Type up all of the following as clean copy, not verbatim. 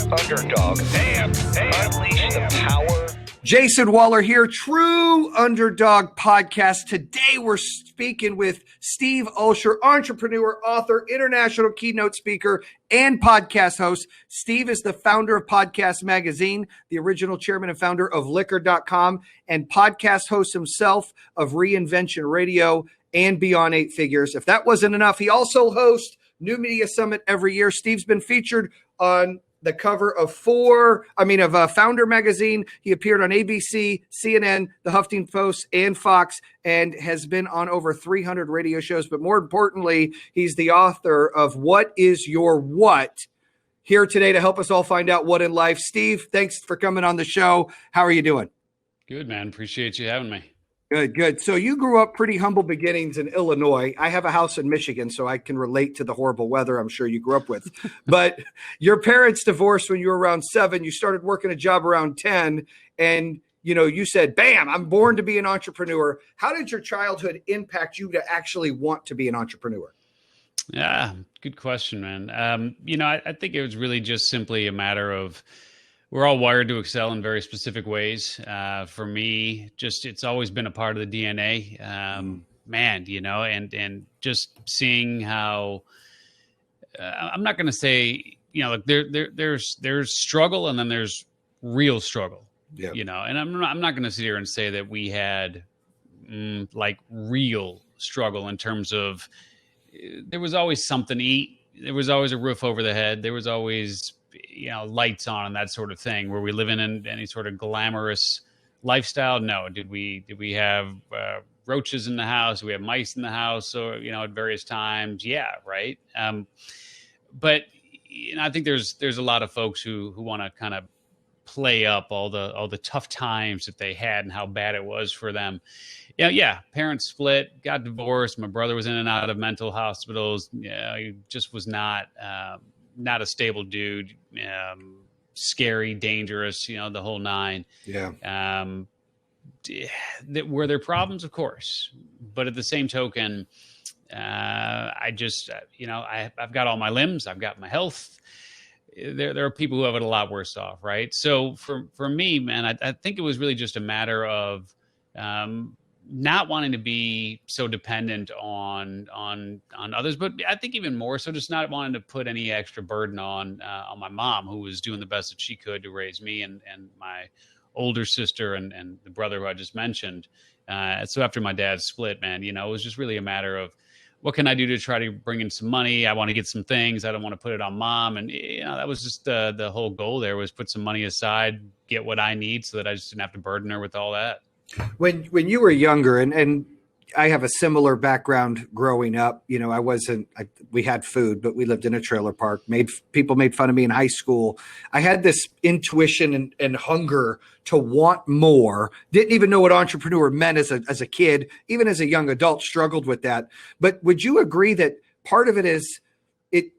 Underdog. Unleash the power. Jayson Waller here, True Underdog Podcast. Today we're speaking with Steve Olsher, entrepreneur, author, international keynote speaker, and podcast host. Steve is the founder of Podcast Magazine, the original chairman and founder of Liquor.com, and podcast host himself of Reinvention Radio and Beyond Eight Figures. If that wasn't enough, he also hosts New Media Summit every year. Steve's been featured on the cover of Founder Magazine. He appeared on ABC, CNN, the Huffington Post, and Fox, and has been on over 300 radio shows. But more importantly, he's the author of What is Your What? Here today to help us all find out what in life. Steve, thanks for coming on the show. How are you doing? Good, man. Appreciate you having me. Good. So you grew up pretty humble beginnings in Illinois. I have a house in Michigan, so I can relate to the horrible weather I'm sure you grew up with. But your parents divorced when you were around 7. You started working a job around 10. And, you said, bam, I'm born to be an entrepreneur. How did your childhood impact you to actually want to be an entrepreneur? Yeah, good question, man. I think it was really just simply a matter of we're all wired to excel in very specific ways. For me, it's always been a part of the DNA, and just seeing how, I'm not going to say, there's struggle and then there's real struggle, and I'm not going to sit here and say that we had real struggle in terms of there was always something to eat. There was always a roof over the head. There was always lights on and that sort of thing. Were we living in any sort of glamorous lifestyle? No. Did we have roaches in the house? Do we have mice in the house? Or, at various times? Yeah. Right. But I think there's a lot of folks who want to kind of play up all the tough times that they had and how bad it was for them. Parents split, got divorced. My brother was in and out of mental hospitals. He just was not a stable dude, scary, dangerous, the whole nine. Yeah. Were there problems? Of course. But at the same token, I've got all my limbs. I've got my health. There are people who have it a lot worse off, right? So for me, man, I think it was really just a matter of not wanting to be so dependent on others, but I think even more so just not wanting to put any extra burden on my mom, who was doing the best that she could to raise me and my older sister and the brother who I just mentioned. So after my dad split, man, it was just really a matter of what can I do to try to bring in some money? I want to get some things. I don't want to put it on mom. And, that was just the whole goal there was put some money aside, get what I need so that I just didn't have to burden her with all that. When you were younger, and I have a similar background growing up, we had food, but we lived in a trailer park, people made fun of me in high school. I had this intuition and hunger to want more. Didn't even know what entrepreneur meant as a kid, even as a young adult, struggled with that. But would you agree that part of it is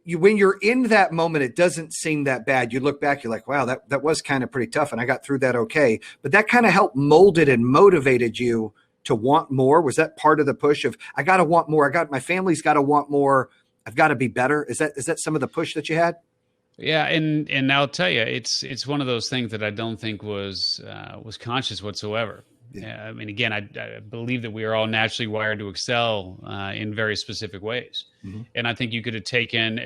when you're in that moment, it doesn't seem that bad. You look back, you're like, wow, that was kind of pretty tough. And I got through that okay. But that kind of helped molded and motivated you to want more. Was that part of the push of, I got to want more. My family's got to want more. I've got to be better. Is that some of the push that you had? Yeah. And I'll tell you, it's one of those things that I don't think was conscious whatsoever. Yeah. I mean, again, I believe that we are all naturally wired to excel in very specific ways. Mm-hmm. And I think you could have taken,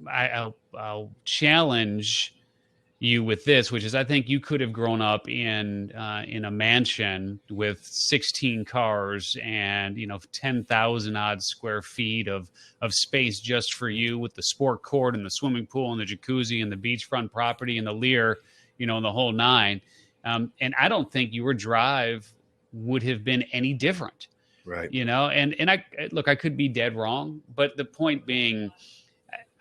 I'll challenge you with this, which is I think you could have grown up in a mansion with 16 cars and, 10,000 odd square feet of space just for you with the sport court and the swimming pool and the jacuzzi and the beachfront property and the Lear, and the whole nine. And I don't think your drive would have been any different. Right. And I could be dead wrong, but the point being,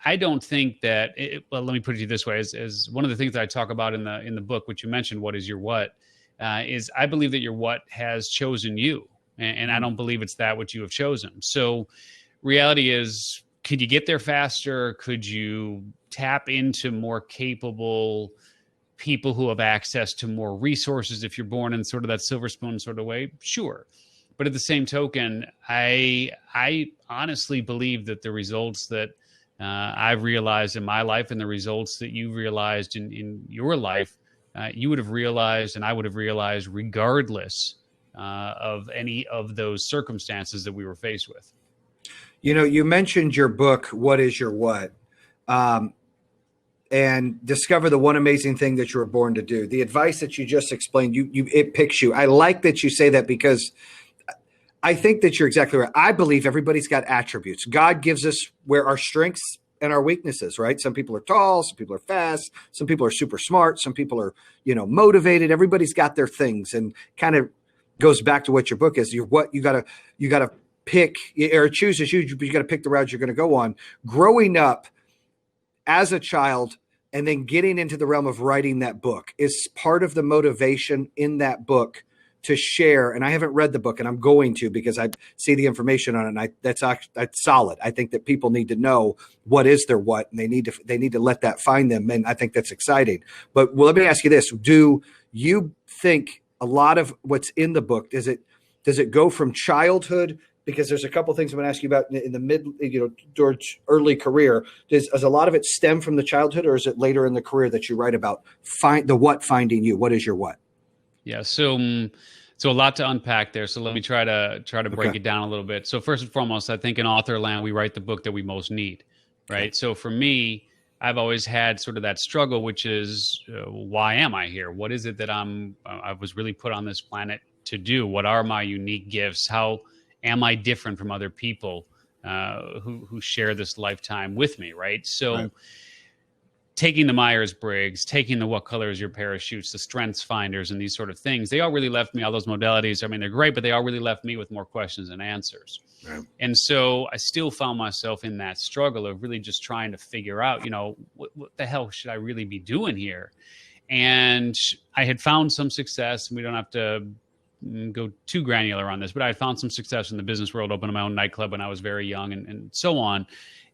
I don't think that let me put it this way, as one of the things that I talk about in the book, which you mentioned, what is your what, is I believe that your what has chosen you. And I don't believe it's that which you have chosen. So reality is, could you get there faster? Could you tap into more capable people who have access to more resources if you're born in sort of that silver spoon sort of way? Sure. But at the same token, I honestly believe that the results that I've realized in my life, and the results that you've realized in your life, you would have realized, and I would have realized, regardless of any of those circumstances that we were faced with. You know, you mentioned your book, What is Your What? And discover the one amazing thing that you were born to do. The advice that you just explained, it picks you. I like that you say that, because I think that you're exactly right. I believe everybody's got attributes. God gives us where our strengths and our weaknesses, right? Some people are tall, some people are fast, some people are super smart, some people are, motivated. Everybody's got their things, and kind of goes back to what your book is. You gotta pick, or it chooses you, but you got to pick the route you're going to go on. Growing up as a child and then getting into the realm of writing that book is part of the motivation in that book to share. And I haven't read the book, and I'm going to, because I see the information on it, and that's solid. I think that people need to know what is their what, and they need to let that find them. And I think that's exciting. But let me ask you this. Do you think a lot of what's in the book, does it go from childhood? Because there's a couple of things I'm going to ask you about in the mid, towards early career. Does a lot of it stem from the childhood, or is it later in the career that you write about finding you? What is your what? Yeah. So a lot to unpack there. So let me try to break it down a little bit. So first and foremost, I think in author land, we write the book that we most need, right? Okay. So for me, I've always had sort of that struggle, which is, why am I here? What is it that I was really put on this planet to do? What are my unique gifts? How am I different from other people who share this lifetime with me, right? So right. Taking the Myers-Briggs, taking the what color is your parachutes, the strengths finders, and these sort of things, they all really left me, all those modalities, I mean, they're great, but they all really left me with more questions than answers. Right. And so I still found myself in that struggle of really just trying to figure out, what the hell should I really be doing here? And I had found some success, and we don't have to go too granular on this, but I had found some success in the business world, opening my own nightclub when I was very young and so on.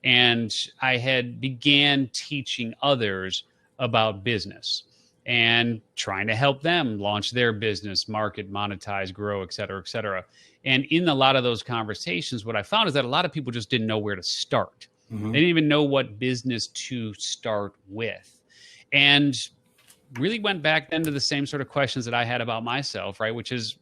And I had began teaching others about business and trying to help them launch their business, market, monetize, grow, et cetera, et cetera. And in a lot of those conversations, what I found is that a lot of people just didn't know where to start. Mm-hmm. They didn't even know what business to start with. And really went back then to the same sort of questions that I had about myself, right? Which is,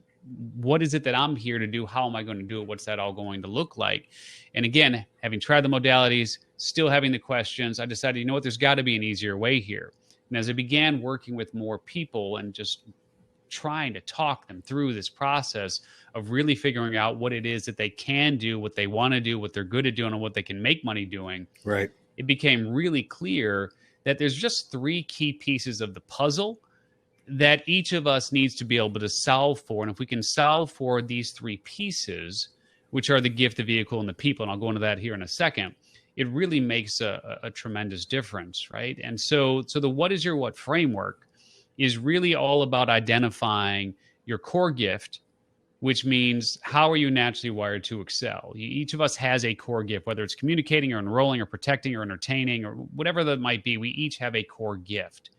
what is it that I'm here to do? How am I going to do it? What's that all going to look like? And again, having tried the modalities, still having the questions, I decided, there's got to be an easier way here. And as I began working with more people and just trying to talk them through this process of really figuring out what it is that they can do, what they want to do, what they're good at doing, and what they can make money doing, right? It became really clear that there's just three key pieces of the puzzle that each of us needs to be able to solve for. And if we can solve for these three pieces, which are the gift, the vehicle, and the people, and I'll go into that here in a second, it really makes a tremendous difference, right? And so the what is your what framework is really all about identifying your core gift, which means how are you naturally wired to excel? Each of us has a core gift, whether it's communicating or enrolling or protecting or entertaining or whatever that might be. We each have a core gift.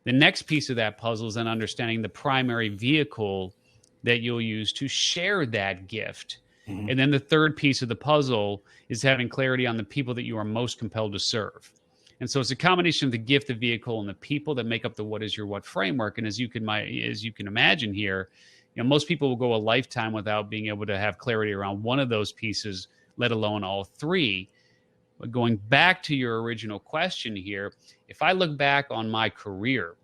The next piece of that puzzle is then understanding the primary vehicle that you'll use to share that gift. Mm-hmm. And then the third piece of the puzzle is having clarity on the people that you are most compelled to serve. And so it's a combination of the gift, the vehicle, and the people that make up the what is your what framework. And as you can imagine here, most people will go a lifetime without being able to have clarity around one of those pieces, let alone all three. But going back to your original question here, if I look back on my career,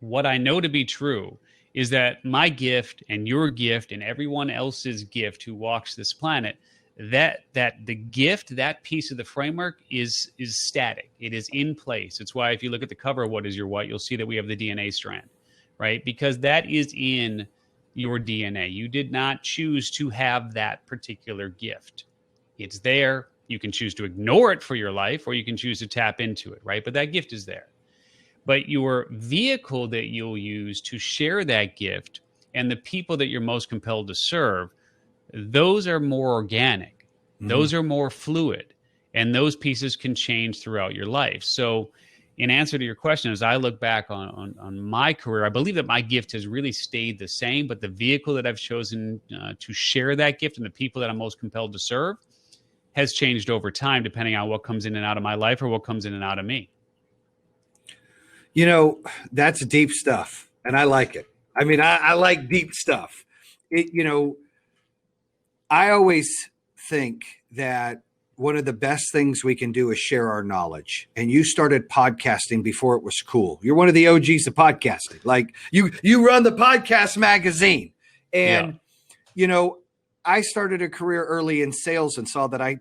what I know to be true is that my gift and your gift and everyone else's gift who walks this planet, that the gift, that piece of the framework is static. It is in place. It's why if you look at the cover of What is Your What, you'll see that we have the DNA strand, right? Because that is in your DNA. You did not choose to have that particular gift. It's there. You can choose to ignore it for your life, or you can choose to tap into it, right? But that gift is there. But your vehicle that you'll use to share that gift and the people that you're most compelled to serve, those are more organic. Mm-hmm. Those are more fluid. And those pieces can change throughout your life. So in answer to your question, as I look back on my career, I believe that my gift has really stayed the same, but the vehicle that I've chosen to share that gift and the people that I'm most compelled to serve has changed over time, depending on what comes in and out of my life or what comes in and out of me. You know, that's deep stuff, and I like it. I mean, I like deep stuff. I always think that one of the best things we can do is share our knowledge. And you started podcasting before it was cool. You're one of the OGs of podcasting. Like you run the podcast magazine. And, I started a career early in sales and saw that I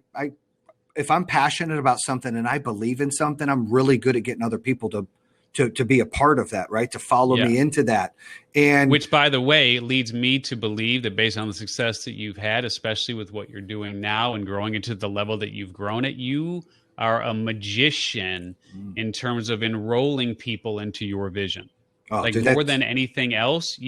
if I'm passionate about something and I believe in something, I'm really good at getting other people to be a part of that, right? To follow me into that. And which, by the way, leads me to believe that based on the success that you've had, especially with what you're doing now and growing into the level that you've grown at, you are a magician in terms of enrolling people into your vision. More than anything else,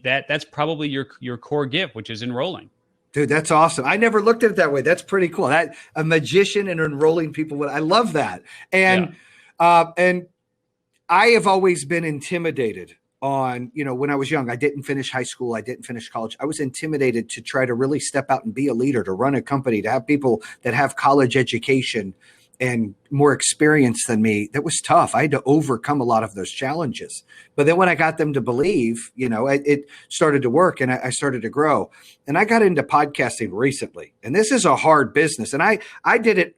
that's probably your core gift, which is enrolling. Dude, that's awesome. I never looked at it that way. That's pretty cool. That a magician and enrolling people. I love that. And I have always been intimidated on, when I was young. I didn't finish high school. I didn't finish college. I was intimidated to try to really step out and be a leader, to run a company, to have people that have college education and more experience than me. That was tough. I had to overcome a lot of those challenges. But then when I got them to believe, it started to work and I started to grow. And I got into podcasting recently. And this is a hard business. And I did it,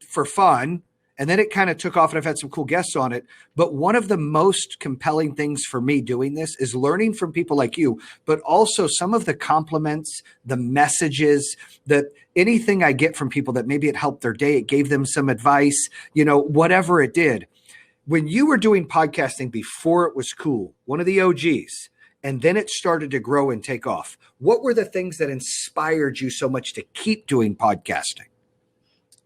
for fun. And then it kind of took off and I've had some cool guests on it. But one of the most compelling things for me doing this is learning from people like you, but also some of the compliments, the messages, that anything I get from people that maybe it helped their day, it gave them some advice, whatever it did. When you were doing podcasting before it was cool, one of the OGs, and then it started to grow and take off, what were the things that inspired you so much to keep doing podcasting?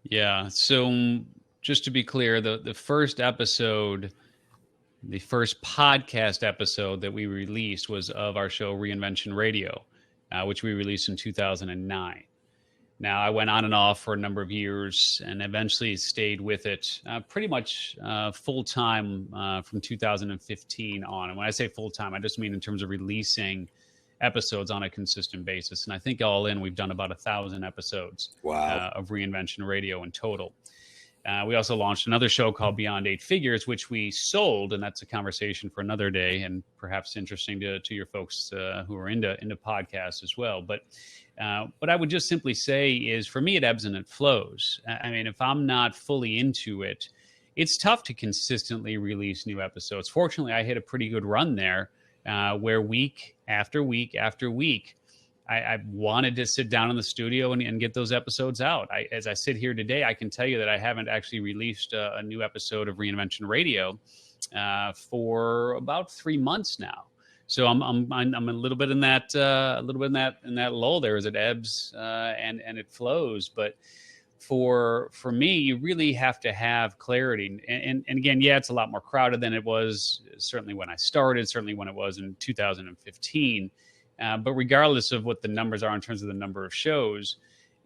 Yeah. So just to be clear, the first episode, the first podcast episode that we released was of our show Reinvention Radio, which we released in 2009. Now, I went on and off for a number of years and eventually stayed with it pretty much full-time from 2015 on. And when I say full-time, I just mean in terms of releasing episodes on a consistent basis. And I think all in, we've done about 1,000 episodes of Reinvention Radio in total. We also launched another show called Beyond Eight Figures, which we sold, and that's a conversation for another day, and perhaps interesting to your folks who are into podcasts as well. But what I would just simply say is, for me, it ebbs and it flows. I mean, if I'm not fully into it, it's tough to consistently release new episodes. Fortunately, I hit a pretty good run there, where week after week after week, I wanted to sit down in the studio and get those episodes out. As I sit here today, I can tell you that I haven't actually released a new episode of Reinvention Radio for about 3 months now. So I'm a little bit in that lull there as it ebbs and it flows. But for me, you really have to have clarity. And again, it's a lot more crowded than it was certainly when I started, certainly when it was in 2015. But regardless of what the numbers are in terms of the number of shows,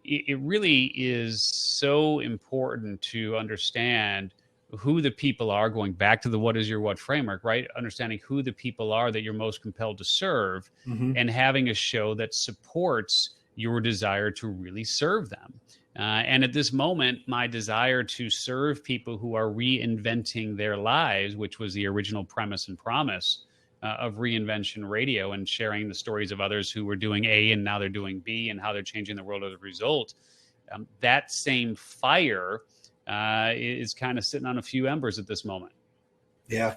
it really is so important to understand who the people are, going back to the what is your what framework, right? Understanding who the people are that you're most compelled to serve, and having a show that supports your desire to really serve them. And at this moment, my desire to serve people who are reinventing their lives, which was the original premise and promise of Reinvention Radio, and sharing the stories of others who were doing A and now they're doing B and how they're changing the world as a result. That same fire is kind of sitting on a few embers at this moment. Yeah,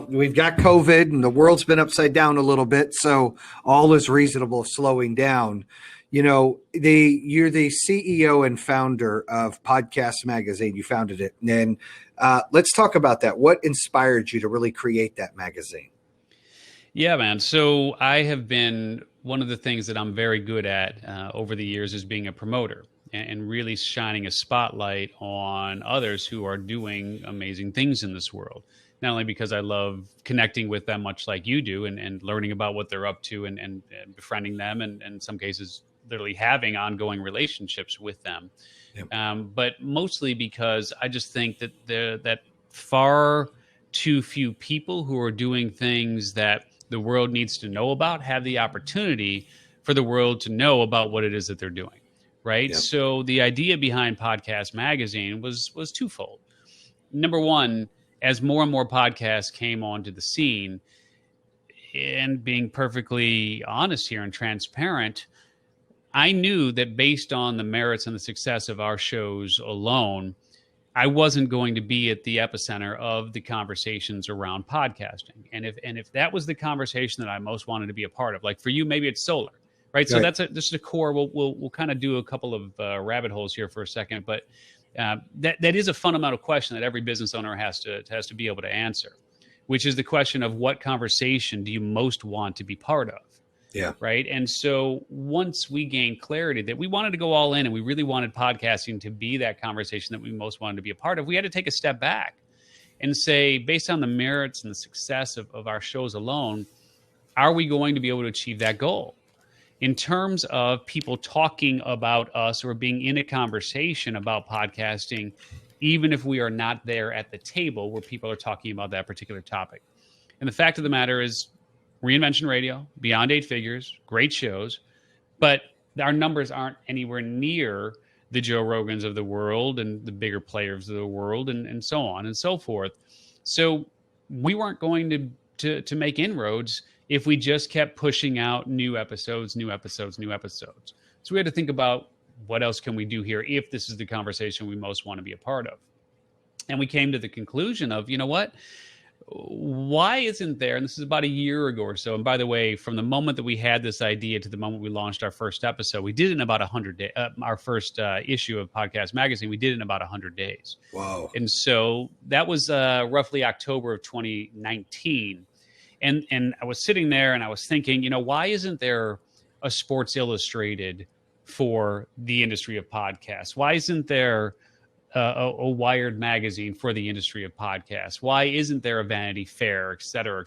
we've got COVID and the world's been upside down a little bit. So all is reasonable slowing down. You're the CEO and founder of Podcast Magazine. You founded it. And let's talk about that. What inspired you to really create that magazine? Yeah, man. So I have been, one of the things that I'm very good at over the years is being a promoter and really shining a spotlight on others who are doing amazing things in this world. Not only because I love connecting with them, much like you do, and learning about what they're up to and befriending them, and in some cases, literally having ongoing relationships with them. Yep. But mostly because I just think that that far too few people who are doing things that the world needs to know about have the opportunity for the world to know about what it is that they're doing, right? Yeah. So the idea behind Podcast Magazine was twofold. Number one, as more and more podcasts came onto the scene, and being perfectly honest here and transparent, I knew that based on the merits and the success of our shows alone, I wasn't going to be at the epicenter of the conversations around podcasting. And if that was the conversation that I most wanted to be a part of, like for you, maybe it's solar, right? So Right. this is a core. We'll kind of do a couple of rabbit holes here for a second, but that is a fundamental question that every business owner has to be able to answer, which is the question of what conversation do you most want to be part of? Yeah. Right. And so once we gained clarity that we wanted to go all in and we really wanted podcasting to be that conversation that we most wanted to be a part of, we had to take a step back and say, based on the merits and the success of our shows alone, are we going to be able to achieve that goal? In terms of people talking about us or being in a conversation about podcasting, even if we are not there at the table where people are talking about that particular topic. And the fact of the matter is, Reinvention Radio, beyond 8 figures, great shows, but our numbers aren't anywhere near the Joe Rogans of the world and the bigger players of the world and so on and so forth. So we weren't going to make inroads if we just kept pushing out new episodes. So we had to think about what else can we do here if this is the conversation we most want to be a part of. And we came to the conclusion of, you know what? Why isn't there, and this is about a year ago or so, and by the way, from the moment that we had this idea to the moment we launched our first episode, we did it in about 100 days. Our first issue of Podcast Magazine, we did it in about 100 days. Wow. And so that was roughly October of 2019. And I was sitting there and I was thinking, you know, why isn't there a Sports Illustrated for the industry of podcasts? Why isn't there a Wired magazine for the industry of podcasts? Why isn't there a Vanity Fair, et cetera,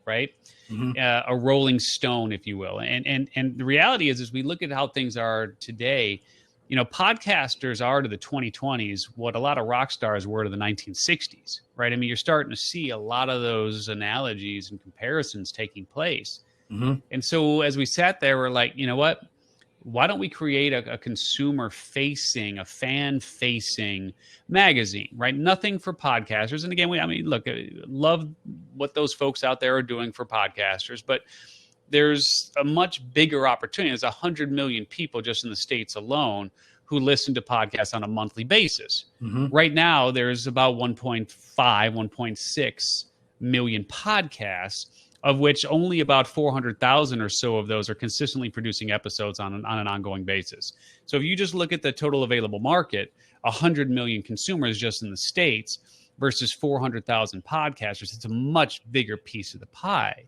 right? Mm-hmm. A Rolling Stone, if you will. And the reality is we look at how things are today, you know, podcasters are to the 2020s what a lot of rock stars were to the 1960s, right? I mean, you're starting to see a lot of those analogies and comparisons taking place. Mm-hmm. And so as we sat there, we're like, you know what? Why don't we create a consumer-facing, a fan-facing magazine, right? Nothing for podcasters. And again, look, love what those folks out there are doing for podcasters, but there's a much bigger opportunity. There's 100 million people just in the States alone who listen to podcasts on a monthly basis. Mm-hmm. Right now, there's about 1.5, 1.6 million podcasts, of which only about 400,000 or so of those are consistently producing episodes on an ongoing basis. So if you just look at the total available market, 100 million consumers just in the States versus 400,000 podcasters, it's a much bigger piece of the pie.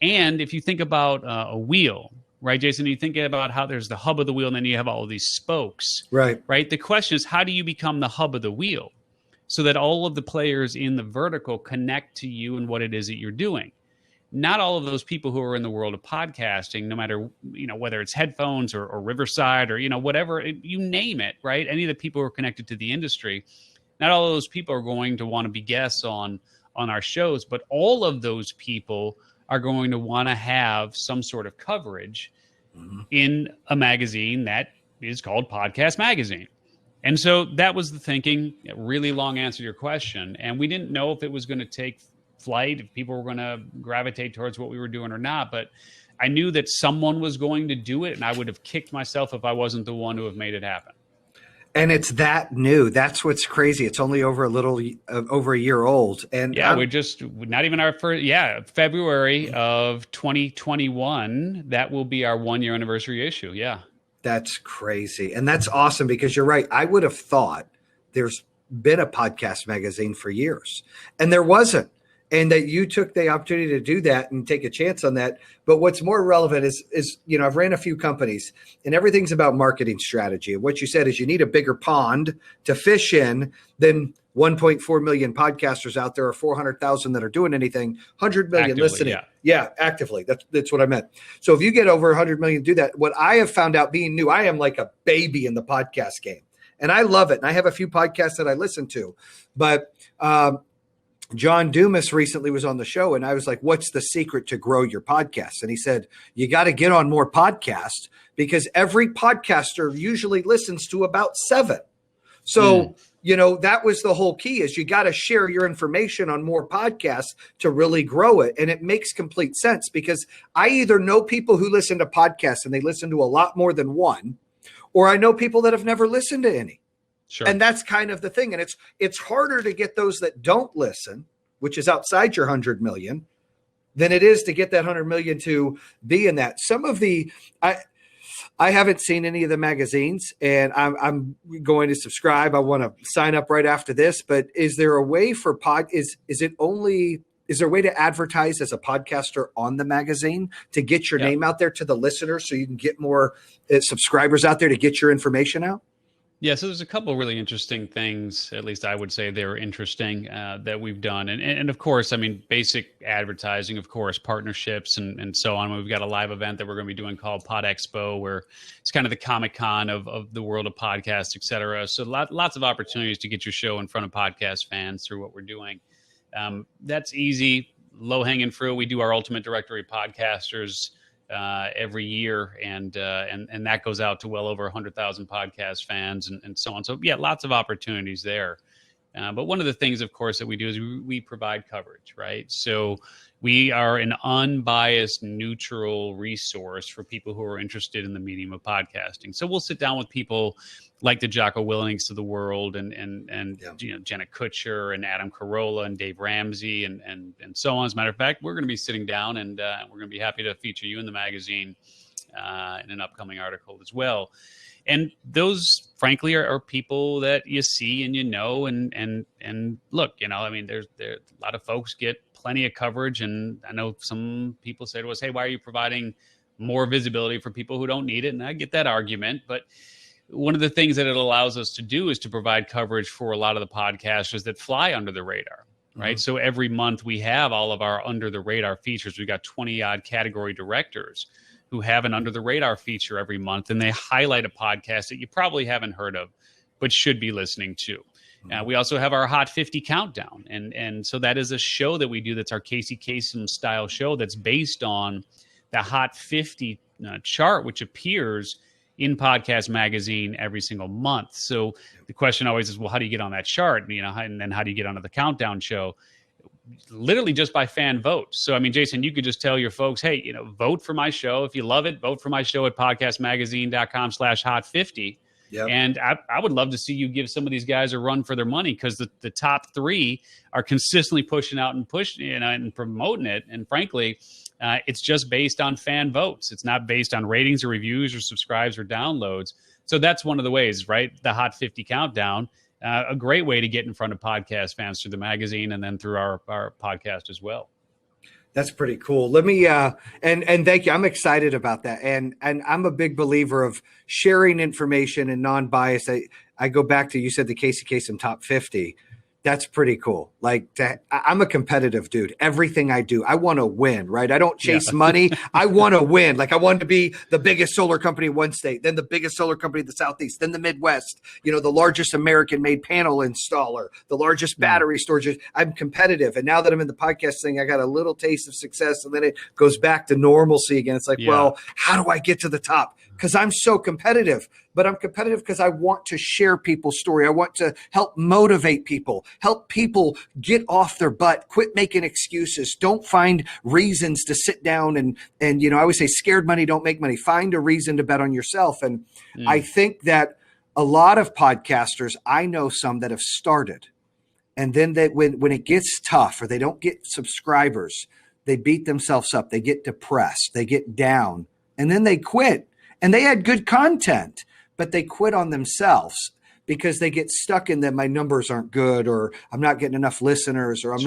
And if you think about a wheel, right, Jayson, you think about how there's the hub of the wheel and then you have all of these spokes, Right? The question is, how do you become the hub of the wheel so that all of the players in the vertical connect to you and what it is that you're doing? Not all of those people who are in the world of podcasting, no matter, you know, whether it's headphones or Riverside or, you know, whatever, you name it, right? Any of the people who are connected to the industry, not all of those people are going to want to be guests on our shows, but all of those people are going to want to have some sort of coverage in a magazine that is called Podcast Magazine. And so that was the thinking. A really long answer to your question. And we didn't know if it was going to take flight, if people were going to gravitate towards what we were doing or not. But I knew that someone was going to do it, and I would have kicked myself if I wasn't the one to have made it happen. And it's that new. That's what's crazy. It's only over a year old. And yeah, we're just not even our first. Yeah, February of 2021. That will be our 1 year anniversary issue. Yeah, that's crazy, and that's awesome because you're right. I would have thought there's been a podcast magazine for years, and there wasn't. And that you took the opportunity to do that and take a chance on that. But what's more relevant is, you know, I've ran a few companies and everything's about marketing strategy. And what you said is you need a bigger pond to fish in than 1.4 million podcasters out there or 400,000 that are doing anything, 100 million actively, listening. Yeah, actively. That's what I meant. So if you get over 100 million, do that. What I have found out being new, I am like a baby in the podcast game and I love it. And I have a few podcasts that I listen to, but, John Dumas recently was on the show, and I was like, what's the secret to grow your podcast? And he said, you got to get on more podcasts, because every podcaster usually listens to about 7. So, that was the whole key, is you got to share your information on more podcasts to really grow it. And it makes complete sense, because I either know people who listen to podcasts and they listen to a lot more than one, or I know people that have never listened to any. Sure. And that's kind of the thing. And it's harder to get those that don't listen, which is outside your 100 million, than it is to get that 100 million to be in that. Some of the, I haven't seen any of the magazines, and I'm going to subscribe. I want to sign up right after this, but is there a way for is there a way to advertise as a podcaster on the magazine to get your name out there to the listeners, so you can get more subscribers out there to get your information out? Yeah, so there's a couple of really interesting things, at least I would say they're interesting, that we've done. And of course, I mean, basic advertising, of course, partnerships and so on. We've got a live event that we're going to be doing called Pod Expo, where it's kind of the Comic-Con of the world of podcasts, et cetera. So lots of opportunities to get your show in front of podcast fans through what we're doing. That's easy, low-hanging fruit. We do our Ultimate Directory Podcasters every year, and that goes out to well over 100,000 podcast fans and so on. So yeah, lots of opportunities there. But one of the things, of course, that we do is we provide coverage, right? So we are an unbiased, neutral resource for people who are interested in the medium of podcasting. So we'll sit down with people like the Jocko Willinks of the world, and Jenna Kutcher and Adam Carolla and Dave Ramsey and so on. As a matter of fact, we're going to be sitting down, and we're going to be happy to feature you in the magazine in an upcoming article as well. And those, frankly, are people that you see and and look, I mean, there's a lot of folks get plenty of coverage, and I know some people say to us, "Hey, why are you providing more visibility for people who don't need it?" And I get that argument, but one of the things that it allows us to do is to provide coverage for a lot of the podcasters that fly under the radar, right? Mm-hmm. So every month we have all of our under the radar features. We've got 20 odd category directors who have an under the radar feature every month, and they highlight a podcast that you probably haven't heard of, but should be listening to. We also have our Hot 50 Countdown. And so that is a show that we do that's our Casey Kasem style show that's based on the Hot 50 chart, which appears in Podcast Magazine every single month. So the question always is, well, how do you get on that chart? And then how do you get onto the Countdown show? Literally just by fan votes. So, I mean, Jayson, you could just tell your folks, hey, vote for my show. If you love it, vote for my show at podcastmagazine.com/hot50. Yep. And I would love to see you give some of these guys a run for their money, because the top 3 are consistently pushing out and pushing and promoting it. And frankly, it's just based on fan votes. It's not based on ratings or reviews or subscribes or downloads. So that's one of the ways, right? The Hot 50 Countdown, a great way to get in front of podcast fans through the magazine and then through our podcast as well. That's pretty cool. Let me and thank you. I'm excited about that. And I'm a big believer of sharing information and non-bias. I go back to, you said the Casey Kasem top 50. That's pretty cool. Like, I'm a competitive dude. Everything I do, I want to win, right? I don't chase money. I want to win. Like, I wanted to be the biggest solar company in one state, then the biggest solar company in the Southeast, then the Midwest, the largest American-made panel installer, the largest battery storage. I'm competitive. And now that I'm in the podcast thing, I got a little taste of success, and then it goes back to normalcy again. It's like, well, how do I get to the top? Because I'm so competitive. But I'm competitive because I want to share people's story. I want to help motivate people, help people get off their butt, quit making excuses. Don't find reasons to sit down and I always say scared money don't make money. Find a reason to bet on yourself. And I think that a lot of podcasters, I know some that have started, and then when it gets tough or they don't get subscribers, they beat themselves up. They get depressed. They get down, and then they quit. And they had good content, but they quit on themselves because they get stuck in that my numbers aren't good, or I'm not getting enough listeners, or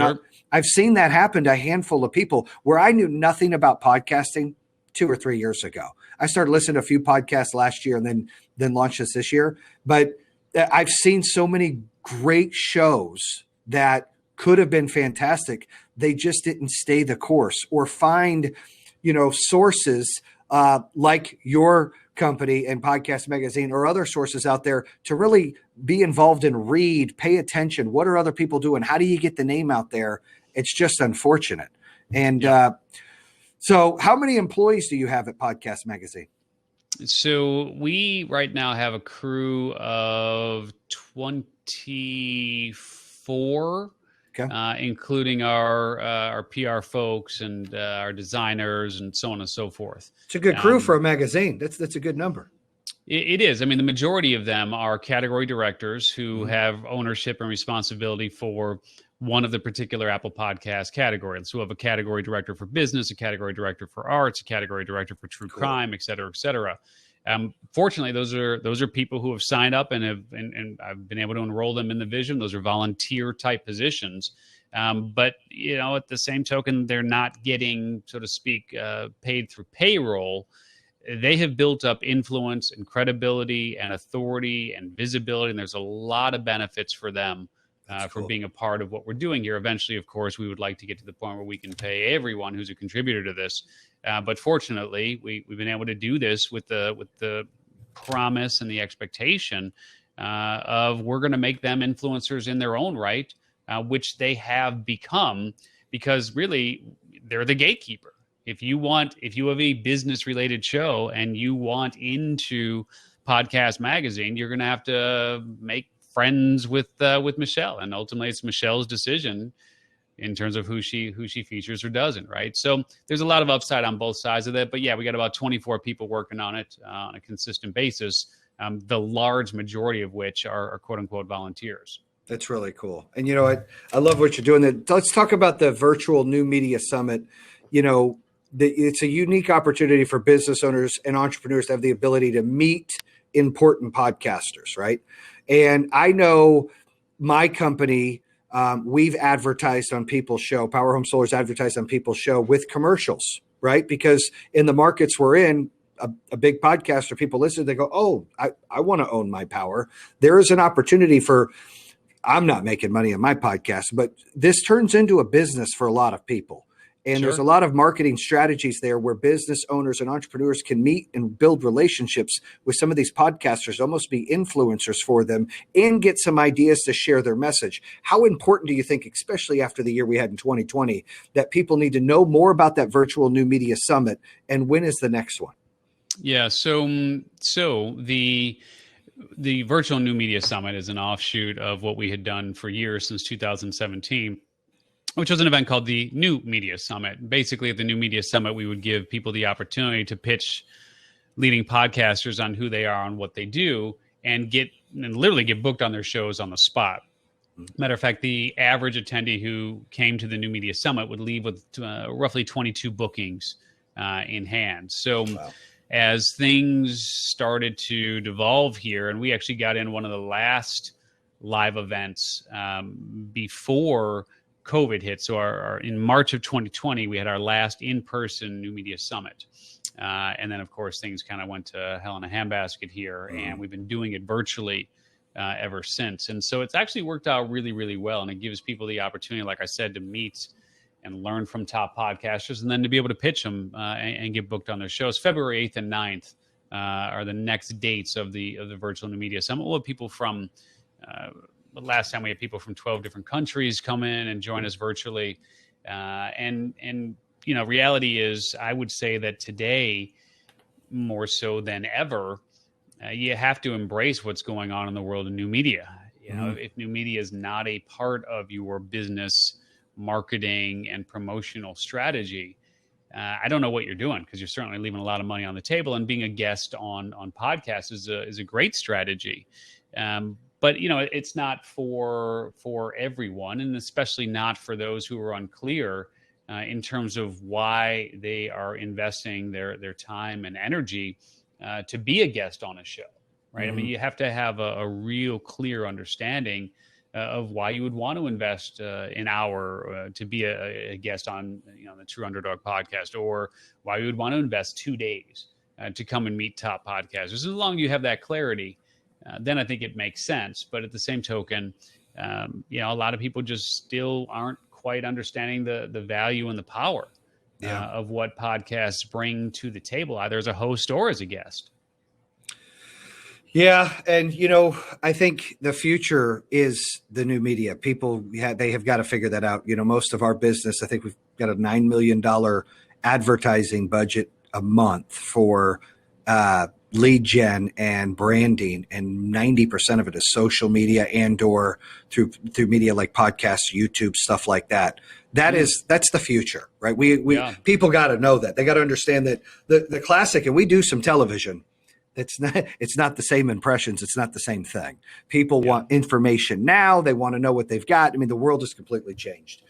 I've seen that happen to a handful of people where I knew nothing about podcasting 2 or 3 years ago. I started listening to a few podcasts last year and then launched this year. But I've seen so many great shows that could have been fantastic. They just didn't stay the course or find, sources like your company and Podcast Magazine or other sources out there to really be involved and read, pay attention. What are other people doing? How do you get the name out there? It's just unfortunate. And so how many employees do you have at Podcast Magazine? So we right now have a crew of 24, including our PR folks and our designers and so on and so forth. It's a good crew for a magazine. That's a good number. It is. I mean, the majority of them are category directors who have ownership and responsibility for one of the particular Apple Podcast categories. So we have a category director for business, a category director for arts, a category director for true crime, et cetera, et cetera. Fortunately, those are people who have signed up and I've been able to enroll them in the vision. Those are volunteer type positions. But, at the same token, they're not getting, so to speak, paid through payroll. They have built up influence and credibility and authority and visibility. And there's a lot of benefits for them for being a part of what we're doing here. Eventually, of course, we would like to get to the point where we can pay everyone who's a contributor to this. But fortunately, we've been able to do this with the promise and the expectation of we're going to make them influencers in their own right, which they have become, because really they're the gatekeeper. If you have a business related show and you want into Podcast Magazine, you're going to have to make friends with Michelle, and ultimately it's Michelle's decision in terms of who she features or doesn't, right? So there's a lot of upside on both sides of that. But yeah, we got about 24 people working on it on a consistent basis, the large majority of which are quote unquote volunteers. That's really cool. And I love what you're doing. Let's talk about the virtual New Media Summit. It's a unique opportunity for business owners and entrepreneurs to have the ability to meet important podcasters, right? And I know my company, we've advertised on people's show. Power Home Solar's advertised on people's show with commercials, right? Because in the markets we're in, a big podcaster, people listen, they go, oh, I want to own my power. There is an opportunity I'm not making money on my podcast, but this turns into a business for a lot of people. And there's a lot of marketing strategies there where business owners and entrepreneurs can meet and build relationships with some of these podcasters, almost be influencers for them, and get some ideas to share their message. How important do you think, especially after the year we had in 2020, that people need to know more about that virtual New Media Summit, and when is the next one? Yeah, so the virtual New Media Summit is an offshoot of what we had done for years since 2017. Which was an event called the New Media Summit. Basically, at the New Media Summit, we would give people the opportunity to pitch leading podcasters on who they are and what they do, and literally get booked on their shows on the spot. Matter of fact, the average attendee who came to the New Media Summit would leave with roughly 22 bookings in hand. So as things started to devolve here, and we actually got in one of the last live events before COVID hit. So in March of 2020, we had our last in-person New Media Summit. And then, of course, things kind of went to hell in a handbasket here, and we've been doing it virtually ever since. And so it's actually worked out really, really well. And it gives people the opportunity, like I said, to meet and learn from top podcasters, and then to be able to pitch them and get booked on their shows. February 8th and 9th are the next dates of the virtual New Media Summit. We'll have people from the last time we had people from 12 different countries come in and join us virtually. And reality is, I would say that today, more so than ever, you have to embrace what's going on in the world of new media. If new media is not a part of your business marketing and promotional strategy, I don't know what you're doing, because you're certainly leaving a lot of money on the table. And being a guest on podcasts is a great strategy. But it's not for everyone, and especially not for those who are unclear in terms of why they are investing their time and energy to be a guest on a show, right? I mean, you have to have a real clear understanding of why you would want to invest an hour to be a guest on the True Underdog podcast, or why you would want to invest 2 days to come and meet top podcasters. As long as you have that clarity, then I think it makes sense. But at the same token, a lot of people just still aren't quite understanding the value and the power of what podcasts bring to the table, either as a host or as a guest. Yeah, and I think the future is the new media. People, they have got to figure that out. Most of our business, I think we've got a $9 million advertising budget a month for lead gen and branding, and 90% of it is social media and/or through media like podcasts, YouTube, stuff like that. That's the future, right? We people got to know that. They got to understand that the classic, and we do some television. It's not the same impressions. It's not the same thing. People want information now. They want to know what they've got. I mean, the world has completely changed.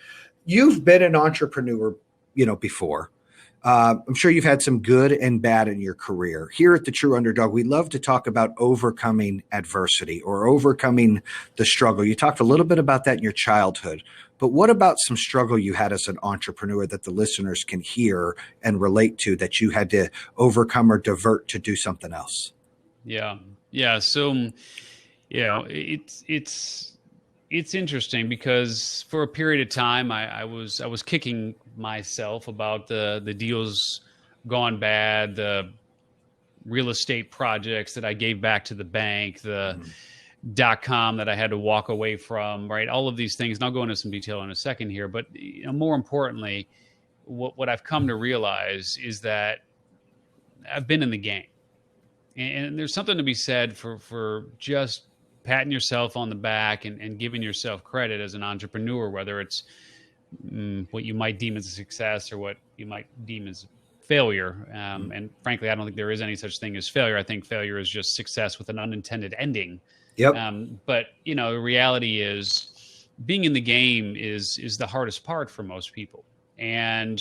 You've been an entrepreneur, before. I'm sure you've had some good and bad in your career. Here at the True Underdog, we love to talk about overcoming adversity or overcoming the struggle. You talked a little bit about that in your childhood, but what about some struggle you had as an entrepreneur that the listeners can hear and relate to, that you had to overcome or divert to do something else? Yeah. So, it's interesting because for a period of time, I was kicking myself about the deals gone bad, the real estate projects that I gave back to the bank, the .com that I had to walk away from, right? All of these things, and I'll go into some detail in a second here, but more importantly, what I've come to realize is that I've been in the game, and there's something to be said for just patting yourself on the back and giving yourself credit as an entrepreneur, whether it's what you might deem as a success or what you might deem as failure. And frankly, I don't think there is any such thing as failure. I think failure is just success with an unintended ending. Yep. But the reality is being in the game is the hardest part for most people. And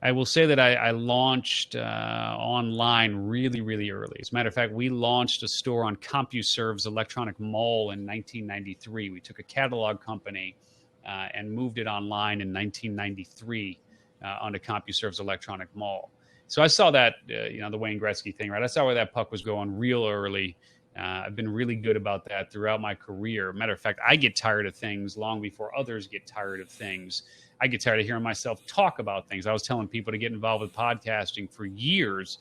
I will say that I launched online really, really early. As a matter of fact, we launched a store on CompuServe's electronic mall in 1993. We took a catalog company and moved it online in 1993 onto CompuServe's electronic mall. So I saw that, the Wayne Gretzky thing, right? I saw where that puck was going real early. I've been really good about that throughout my career. Matter of fact, I get tired of things long before others get tired of things. I get tired of hearing myself talk about things. I was telling people to get involved with podcasting for years.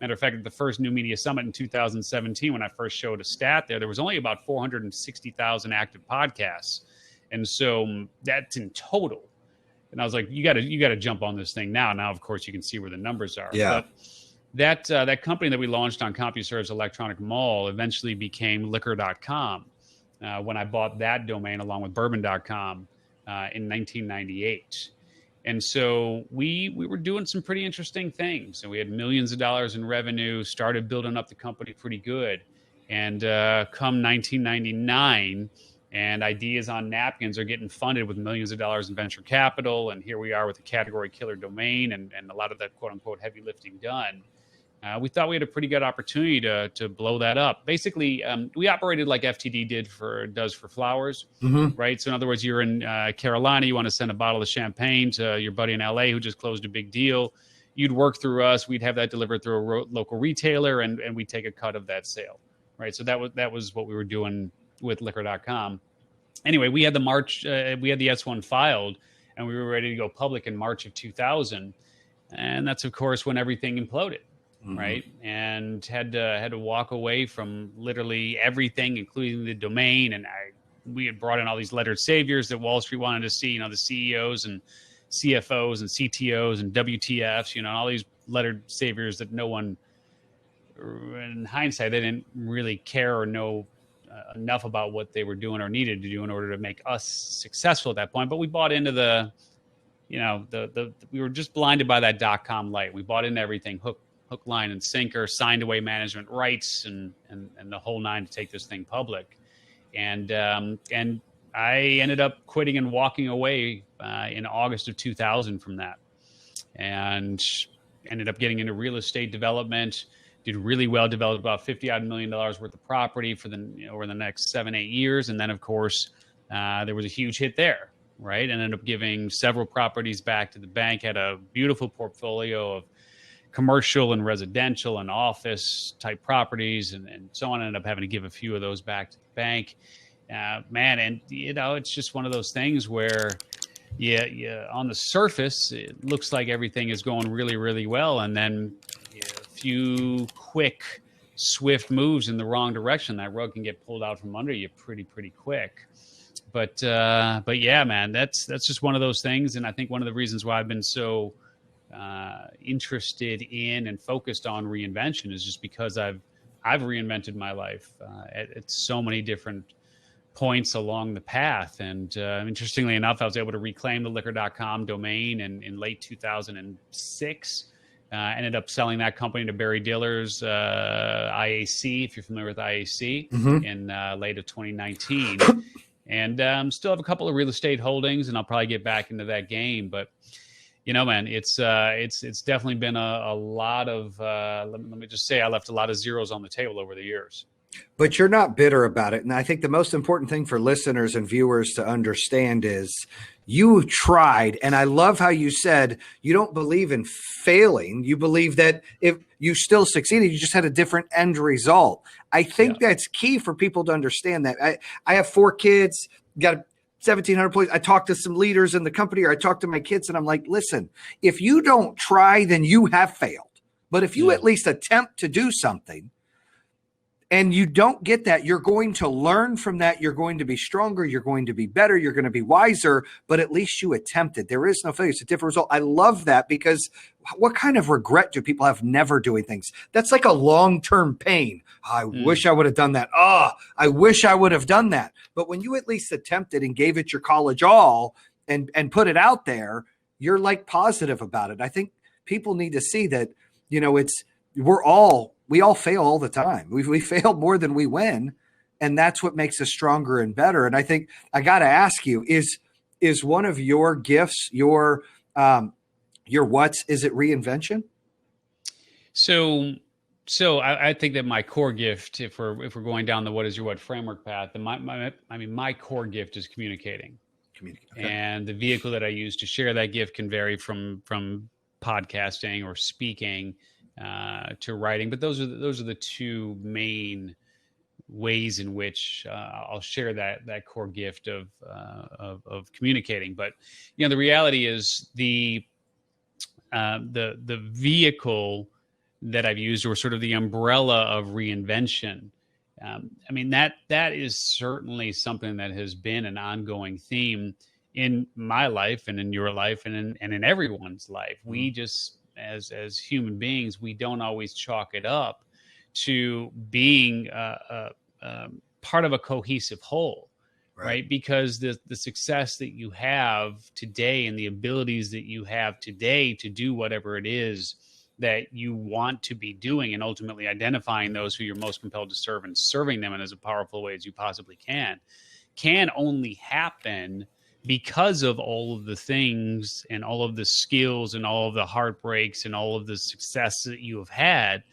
Matter of fact, at the first New Media Summit in 2017, when I first showed a stat there was only about 460,000 active podcasts. And so that's in total. And I was like, you got to jump on this thing now. Now, of course, you can see where the numbers are. Yeah. But that company that we launched on CompuServe's electronic mall eventually became liquor.com when I bought that domain along with bourbon.com in 1998. And so we were doing some pretty interesting things. And we had millions of dollars in revenue, started building up the company pretty good. And come 1999, and ideas on napkins are getting funded with millions of dollars in venture capital. And here we are with a category killer domain and a lot of that quote unquote heavy lifting done. We thought we had a pretty good opportunity to blow that up. Basically, we operated like FTD does for flowers, right? So in other words, you're in Carolina, you want to send a bottle of champagne to your buddy in LA who just closed a big deal. You'd work through us. We'd have that delivered through a local retailer, and we'd take a cut of that sale, right? So that was what we were doing with liquor.com. Anyway, we had the S1 filed, and we were ready to go public in March of 2000, and that's of course when everything imploded. Right. And had to walk away from literally everything, including the domain. And we had brought in all these lettered saviors that Wall Street wanted to see, the CEOs and CFOs and CTOs and WTFs, all these lettered saviors that no one, in hindsight, they didn't really care or know enough about what they were doing or needed to do in order to make us successful at that point. But we bought into we were just blinded by that .com light. We bought into everything, hook, line, and sinker, signed away management rights and the whole nine to take this thing public. And I ended up quitting and walking away in August of 2000 from that, and ended up getting into real estate development. Did really well, developed about $50 million worth of property for over the next 7-8 years. And then, of course, there was a huge hit there, right? And ended up giving several properties back to the bank, had a beautiful portfolio of commercial and residential and office type properties and so on. Ended up having to give a few of those back to the bank. And it's just one of those things where on the surface, it looks like everything is going really, really well. And then a few quick swift moves in the wrong direction, that rug can get pulled out from under you pretty quick. But yeah, man, that's just one of those things. And I think one of the reasons why I've been so interested in and focused on reinvention is just because I've reinvented my life at so many different points along the path. And interestingly enough, I was able to reclaim the liquor.com domain in late 2006. Ended up selling that company to Barry Diller's IAC, if you're familiar with IAC, in late of 2019. And still have a couple of real estate holdings, and I'll probably get back into that game. But you know, man, it's definitely been a lot of let me just say, I left a lot of zeros on the table over the years. But you're not bitter about it. And I think the most important thing for listeners and viewers to understand is you tried. And I love how you said you don't believe in failing. You believe that if you still succeeded, you just had a different end result. I think that's key for people to understand that. I have 4 kids, got 1,700 employees. I talk to some leaders in the company, or I talk to my kids, and I'm like, listen, if you don't try, then you have failed. But if you at least attempt to do something, and you don't get that, you're going to learn from that. You're going to be stronger. You're going to be better. You're going to be wiser, but at least you attempted. There is no failure. It's a different result. I love that, because what kind of regret do people have never doing things? That's like a long-term pain. I wish I would have done that. I wish I would have done that. But when you at least attempted and gave it your college all and put it out there, you're like positive about it. I think people need to see that, you know, we all fail all the time. We fail more than we win. And that's what makes us stronger and better. And I think I got to ask you, is one of your gifts, your what's, is it reinvention? So I think that my core gift, if we're going down the what is your what framework path, then my core gift is communicating. Okay. And the vehicle that I use to share that gift can vary from podcasting or speaking to writing, but those are the 2 main ways in which I'll share that core gift of communicating. But you know, the reality is the vehicle that I've used, or sort of the umbrella of reinvention. I mean, that is certainly something that has been an ongoing theme in my life and in your life and in everyone's life. We just, as human beings, we don't always chalk it up to being part of a cohesive whole, right? Because the success that you have today and the abilities that you have today to do whatever it is that you want to be doing, and ultimately identifying those who you're most compelled to serve and serving them in as a powerful way as you possibly can only happen because of all of the things and all of the skills and all of the heartbreaks and all of the success that you have had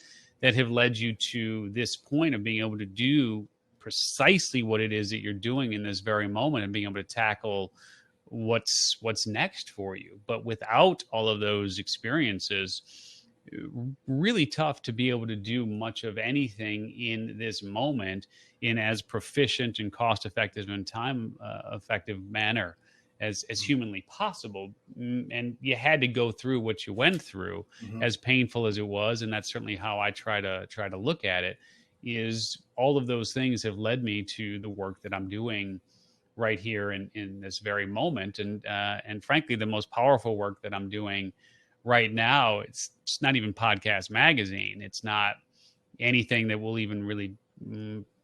that have led you to this point of being able to do precisely what it is that you're doing in this very moment, and being able to tackle what's next for you. But without all of those experiences, really tough to be able to do much of anything in this moment in as proficient and cost-effective and time-effective manner as humanly possible. And you had to go through what you went through, as painful as it was. And that's certainly how I try to look at it. Is all of those things have led me to the work that I'm doing right here in this very moment. And frankly, the most powerful work that I'm doing right now, it's not even Podcast Magazine. It's not anything that will even really,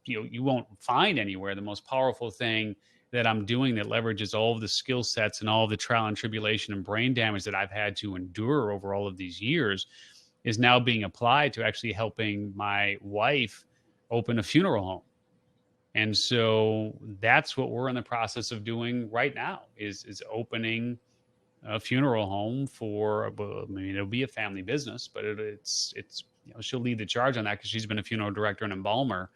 you won't find anywhere. The most powerful thing that I'm doing that leverages all of the skill sets and all of the trial and tribulation and brain damage that I've had to endure over all of these years is now being applied to actually helping my wife open a funeral home. And so that's what we're in the process of doing right now, is opening a funeral home for, I mean, it'll be a family business, but it's she'll lead the charge on that because she's been a funeral director and embalmer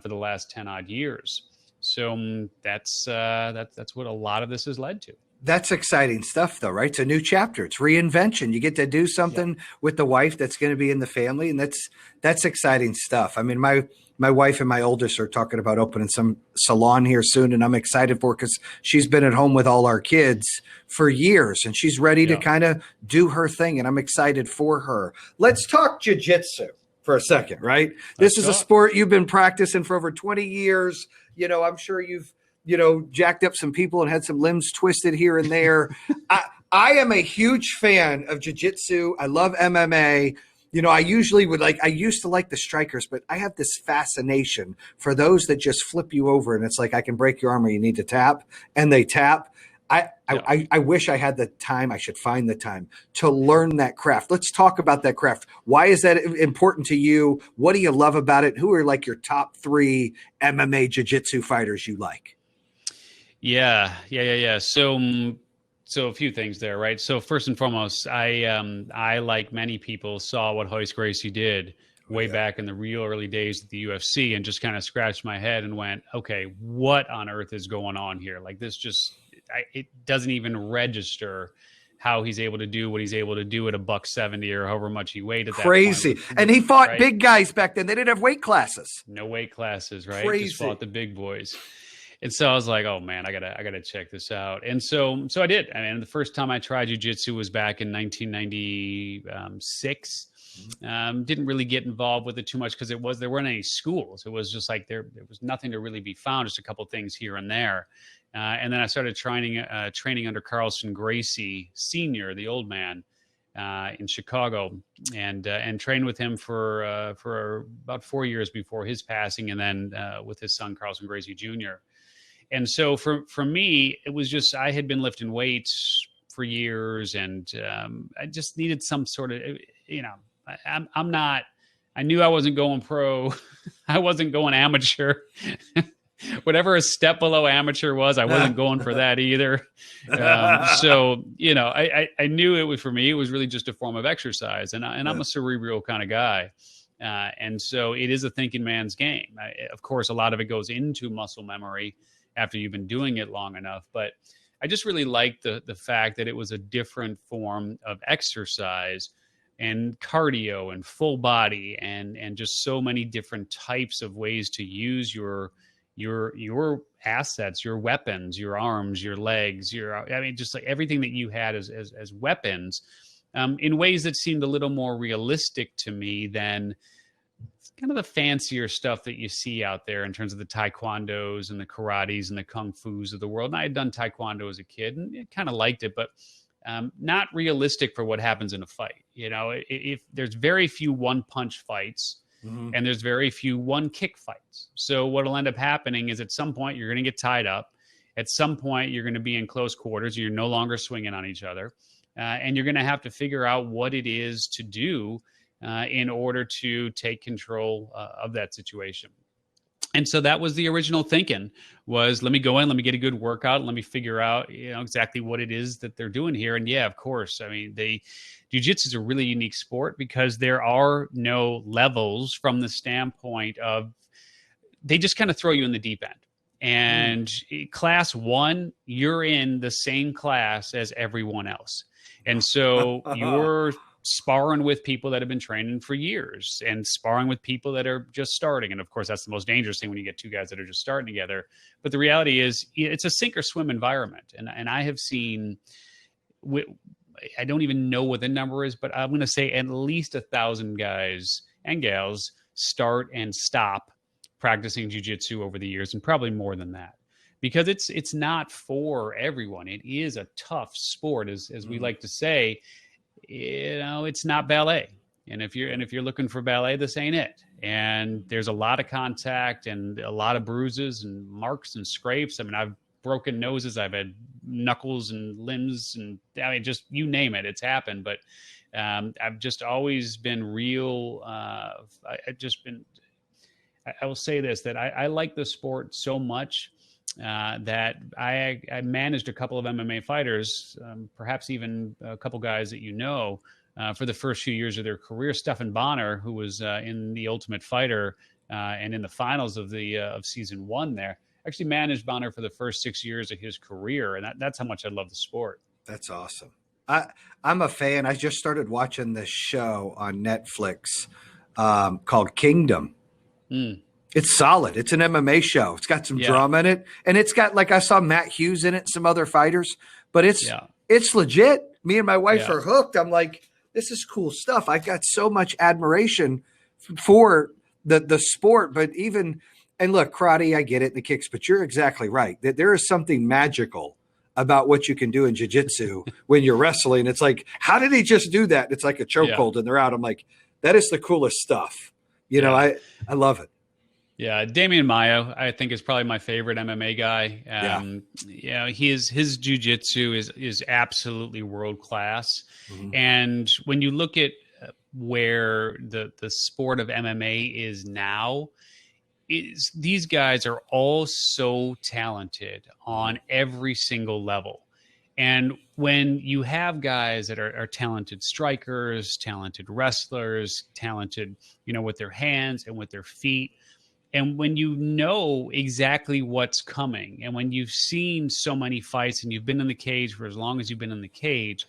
for the last 10 odd years. So that's what a lot of this has led to. That's exciting stuff, though, right? It's a new chapter. It's reinvention. You get to do something with the wife that's going to be in the family, and that's exciting stuff. I mean, my wife and my oldest are talking about opening some salon here soon, and I'm excited for it because she's been at home with all our kids for years, and she's ready to kind of do her thing, and I'm excited for her. Let's talk jiu-jitsu. for a second, right? Let's This is a talk. sport you've been practicing for over 20 years. You know, I'm sure you've, you know, jacked up some people and had some limbs twisted here and there. I am a huge fan of jiu-jitsu. I love MMA. You know, I used to like the strikers, but I have this fascination for those that just flip you over and it's like, I can break your arm or you need to tap, and they tap. I wish I had the time. I should find the time to learn that craft. Let's talk about that craft. Why is that important to you? What do you love about it? Who are like your top 3 MMA jiu-jitsu fighters you like? Yeah. So a few things there, right? So first and foremost, I like many people saw what Royce Gracie did way back in the real early days of the UFC and just kind of scratched my head and went, okay, what on earth is going on here? Like this just, it doesn't even register how he's able to do what he's able to do at $170 or however much he weighed at that Crazy. point. And he fought big guys back then. They didn't have weight classes. No weight classes, right? Crazy. Just fought the big boys. And so I was like, oh man, I gotta check this out. And so I did. I mean, the first time I tried jiu-jitsu was back in 1996. Didn't really get involved with it too much because there weren't any schools. It was just like there was nothing to really be found, just a couple things here and there. And then I started training under Carlson Gracie Sr., the old man, in Chicago, and trained with him for about 4 years before his passing, and then with his son Carlson Gracie Jr. And so for me, it was just, I had been lifting weights for years, and I just needed some sort of, you know, I knew I wasn't going pro. I wasn't going amateur. Whatever a step below amateur was, I wasn't going for that either. So, you know, I knew it was, for me, it was really just a form of exercise, and I'm a cerebral kind of guy. And so it is a thinking man's game. Of course, a lot of it goes into muscle memory after you've been doing it long enough. But I just really liked the fact that it was a different form of exercise and cardio and full body and just so many different types of ways to use your assets, your weapons, your arms, your legs, just like everything that you had as weapons, in ways that seemed a little more realistic to me than kind of the fancier stuff that you see out there in terms of the taekwondos and the karates and the kung fus of the world. And I had done taekwondo as a kid and kind of liked it, but not realistic for what happens in a fight. You know, if there's very few one-punch fights, and there's very few one-kick fights. So what'll end up happening is at some point you're going to get tied up. At some point you're going to be in close quarters. You're no longer swinging on each other. And you're going to have to figure out what it is to do in order to take control of that situation. And so that was the original thinking, was let me go in, let me get a good workout, let me figure out, you know, exactly what it is that they're doing here. And yeah, of course, I mean, jiu-jitsu is a really unique sport because there are no levels from the standpoint of, they just kind of throw you in the deep end. And class 1, you're in the same class as everyone else. And so you're sparring with people that have been training for years and sparring with people that are just starting. And of course, that's the most dangerous thing when you get two guys that are just starting together. But the reality is it's a sink or swim environment. And I have seen, I don't even know what the number is, but I'm going to say at least 1,000 guys and gals start and stop practicing jiu-jitsu over the years, and probably more than that, because it's not for everyone. It is a tough sport, as we like to say. You know, it's not ballet. And if you're looking for ballet, this ain't it. And there's a lot of contact and a lot of bruises and marks and scrapes. I mean, I've broken noses, I've had knuckles and limbs, and I mean, just you name it, it's happened. But I've just always been real. I will say this, that I like the sport so much that I managed a couple of MMA fighters, perhaps even a couple guys that you know, for the first few years of their career. Stephan Bonner, who was in The Ultimate Fighter and in the finals of season 1 there, actually managed Bonner for the first 6 years of his career. And that's how much I love the sport. That's awesome. I'm a fan. I just started watching this show on Netflix called Kingdom. It's solid. It's an MMA show. It's got some drama in it. And it's got, like, I saw Matt Hughes in it, some other fighters, but it's legit. Me and my wife are hooked. I'm like, this is cool stuff. I got so much admiration for the sport, but even, and look, karate, I get it, the kicks, but you're exactly right. That there is something magical about what you can do in jiu-jitsu when you're wrestling. It's like, how did he just do that? It's like a chokehold and they're out. I'm like, that is the coolest stuff. You know, I love it. Yeah, Damian Maia, I think, is probably my favorite MMA guy. You know, his jiu-jitsu is absolutely world class. Mm-hmm. And when you look at where the sport of MMA is now, these guys are all so talented on every single level. And when you have guys that are talented strikers, talented wrestlers, talented, you know, with their hands and with their feet, and when you know exactly what's coming, and when you've seen so many fights and you've been in the cage for as long as you've been in the cage,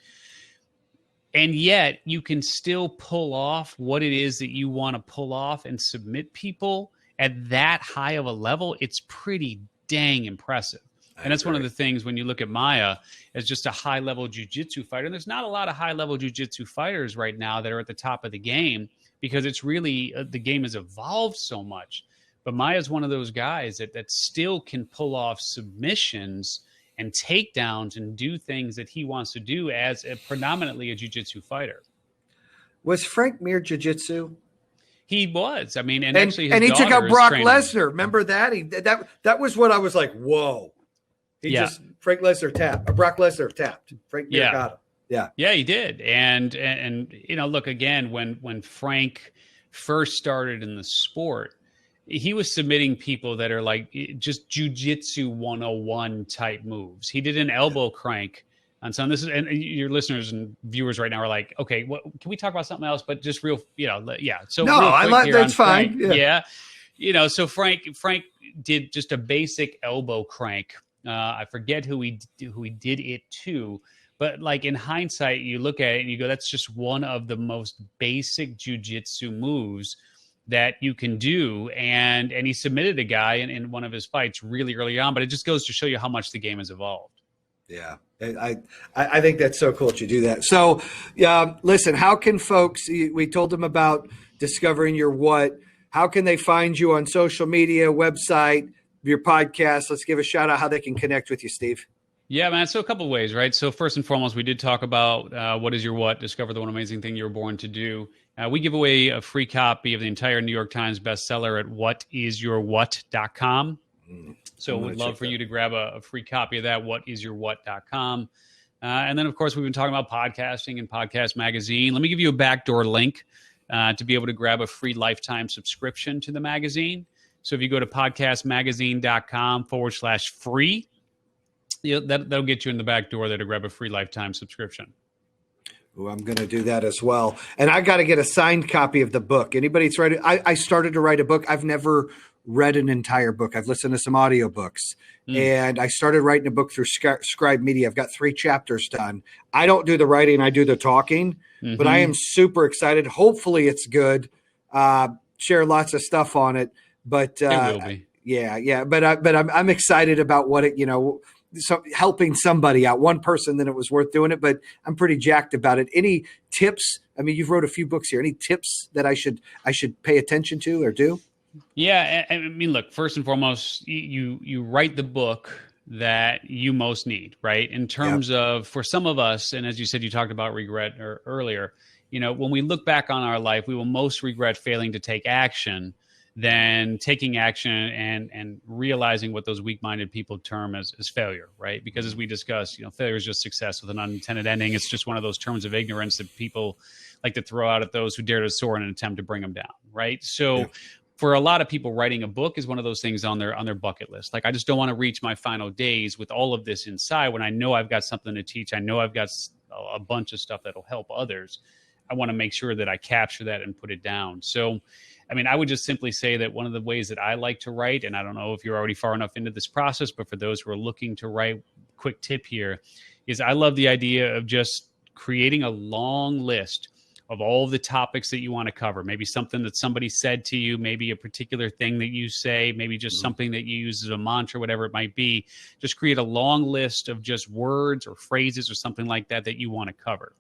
and yet you can still pull off what it is that you want to pull off and submit people at that high of a level, it's pretty dang impressive. And that's one of the things when you look at Maia as just a high-level jiu-jitsu fighter. And there's not a lot of high-level jiu-jitsu fighters right now that are at the top of the game because it's really the game has evolved so much. But Maia's one of those guys that still can pull off submissions and takedowns and do things that he wants to do as predominantly a jiu-jitsu fighter. Was Frank Mir jiu-jitsu? He was. I mean, and actually, his he took out Brock training. Lesnar. Remember that? That was what I was like, whoa. Frank Lesnar tapped. Brock Lesnar tapped. Frank Mir got him. Yeah, he did. And you know, look, again, when Frank first started in the sport, he was submitting people that are like just jiu-jitsu 101 type moves. He did an elbow crank on some. This is, and your listeners and viewers right now are like, okay, what can we talk about something else? But just real, you know, yeah. So no, I like that's fine. Yeah, you know, so Frank did just a basic elbow crank. I forget who he did it to, but like in hindsight, you look at it and you go, that's just one of the most basic jiu-jitsu moves that you can do. And he submitted a guy in one of his fights really early on, but it just goes to show you how much the game has evolved. Yeah. I think that's so cool that you do that. So listen, how can folks, we told them about discovering your what, how can they find you on social media, website, your podcast? Let's give a shout out how they can connect with you, Steve. Yeah, man. So a couple of ways, right? So first and foremost, we did talk about what is your what, discover the one amazing thing you were born to do. We give away a free copy of the entire New York Times bestseller at whatisyourwhat.com. So we'd love for you to grab a free copy of that, whatisyourwhat.com. And then, of course, we've been talking about podcasting and Podcast Magazine. Let me give you a backdoor link to be able to grab a free lifetime subscription to the magazine. So if you go to podcastmagazine.com/free, that'll get you in the back door there to grab a free lifetime subscription. Ooh, I'm going to do that as well. And I got to get a signed copy of the book. Anybody that's writing, I started to write a book. I've never read an entire book. I've listened to some audiobooks. And I started writing a book through Scribe Media. I've got 3 chapters done. I don't do the writing. I do the talking. But I am super excited. Hopefully it's good. Share lots of stuff on it. But it will be. Yeah. But I'm excited about what it, helping somebody out, one person, then it was worth doing it. But I'm pretty jacked about it. Any tips? I mean, you've wrote a few books here. Any tips that I should pay attention to or do? Yeah, I mean, look, first and foremost, you write the book that you most need, right? In terms of, for some of us, and as you said, you talked about regret earlier, when we look back on our life, we will most regret failing to take action than taking action and realizing what those weak-minded people term as failure, right? Because as we discussed, failure is just success with an unintended ending. It's just one of those terms of ignorance that people like to throw out at those who dare to soar in an attempt to bring them down, right? So for a lot of people, writing a book is one of those things on their bucket list. Like, I just don't want to reach my final days with all of this inside when I know I've got something to teach. I know I've got a bunch of stuff that'll help others. I want to make sure that I capture that and put it down. So, I mean, I would just simply say that one of the ways that I like to write, and I don't know if you're already far enough into this process, but for those who are looking to write, quick tip here is I love the idea of just creating a long list of all the topics that you want to cover. Maybe something that somebody said to you, maybe a particular thing that you say, maybe just something that you use as a mantra, whatever it might be. Just create a long list of just words or phrases or something like that that you want to cover.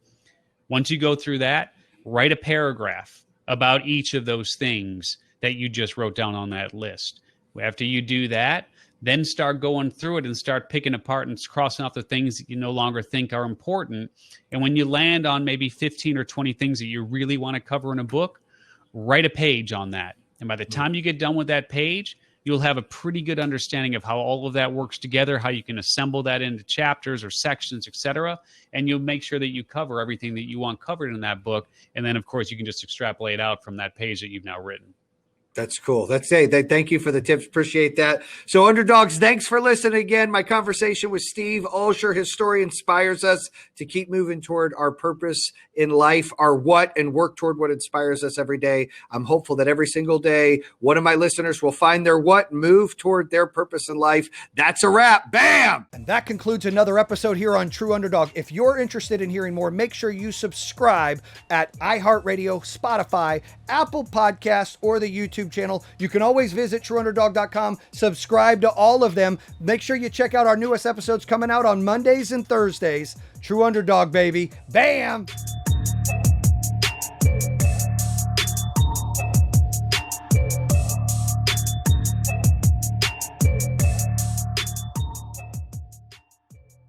Once you go through that, write a paragraph about each of those things that you just wrote down on that list. After you do that, then start going through it and start picking apart and crossing off the things that you no longer think are important. And when you land on maybe 15 or 20 things that you really want to cover in a book, write a page on that. And by the time you get done with that page, you'll have a pretty good understanding of how all of that works together, how you can assemble that into chapters or sections, etc. And you'll make sure that you cover everything that you want covered in that book. And then, of course, you can just extrapolate out from that page that you've now written. That's cool. Thank you for the tips. Appreciate that. So Underdogs, thanks for listening again. My conversation with Steve Olsher. His story inspires us to keep moving toward our purpose in life, our what, and work toward what inspires us every day. I'm hopeful that every single day, one of my listeners will find their what, move toward their purpose in life. That's a wrap. Bam! And that concludes another episode here on True Underdog. If you're interested in hearing more, make sure you subscribe at iHeartRadio, Spotify, Apple Podcasts, or the YouTube channel. You can always visit trueunderdog.com, subscribe to all of them. Make sure you check out our newest episodes coming out on Mondays and Thursdays. True Underdog, baby. Bam!